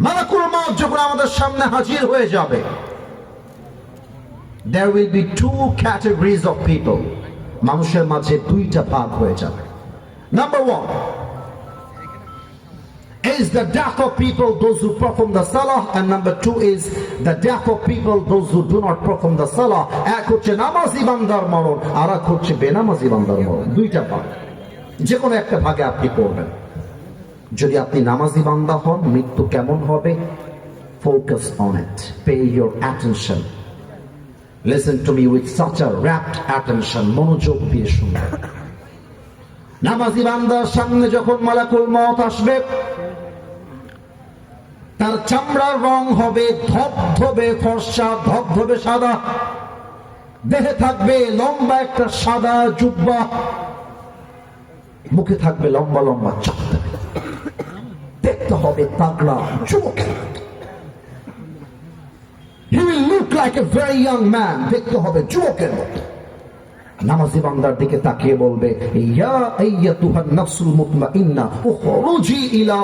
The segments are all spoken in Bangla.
মালাকুল মউত যখন আমাদের সামনে হাজির হয়ে যাবে, there will be two categories of people. মানুষের মাঝে দুইটা ভাগ হয়ে যাবে। Number one is the death of people, those who perform the salah, and number two is the death of people, those who do not perform the salah. এক হচ্ছে নামাজি বান্দার মরণ, আর এক হচ্ছে বেনামাজি বান্দার মরণ। দুইটা ভাগ, যে কোনো একটা ভাগে আপনি পড়বেন। যদি আপনি নামাজি বান্দা হন, মৃত্যু কেমন হবে? Focus on it, pay your attention, listen to me with such a rapt attention, মনোযোগ দিয়ে শুনবেন। নামাজি বান্দার সামনে যখন মালাকুল মউত আসবে, তার চামড়ার রং হবে ধবধবে ফর্সা, ধবধবে সাদা, দেহে থাকবে লম্বা একটা সাদা জুব্বা, মুখে থাকবে লম্বা লম্বা চাকদা, দেখতে হবে তাগড়া যুবক। He will look like a very young man, দেখতে হবে যুবকের মতো। নামাজি বান্দার দিকে তাকিয়ে বলবে, ইয়া আইয়াতুহান নাফসুল মুতমাইন্না উখরুজি ইলা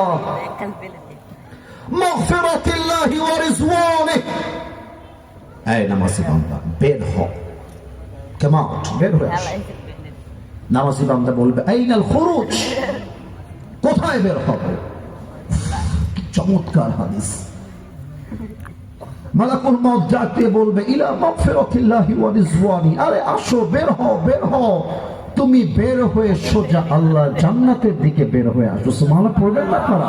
মাগফিরাতিল্লাহি ওয়া রিজওয়ানিহি। এই নামাজি বান্দা, বের হও, কাম আউট, বের হও। নামাজি বান্দা বলবে, আইনাল খুরুজ, কোথায় বের হবে? চমৎকার হাদিস। মালাকুল মউত ডাকতে বলবে, ইলা মাগফিরাতিল্লাহি ওয়া রিজওয়ানি, আরে আসো, বের হও, বের হও। তুমি বের হয়ে সোজা আল্লাহর জান্নাতের দিকে বের হয়ে আসো। সুবহানাল্লাহ পড়বেন না আপনারা?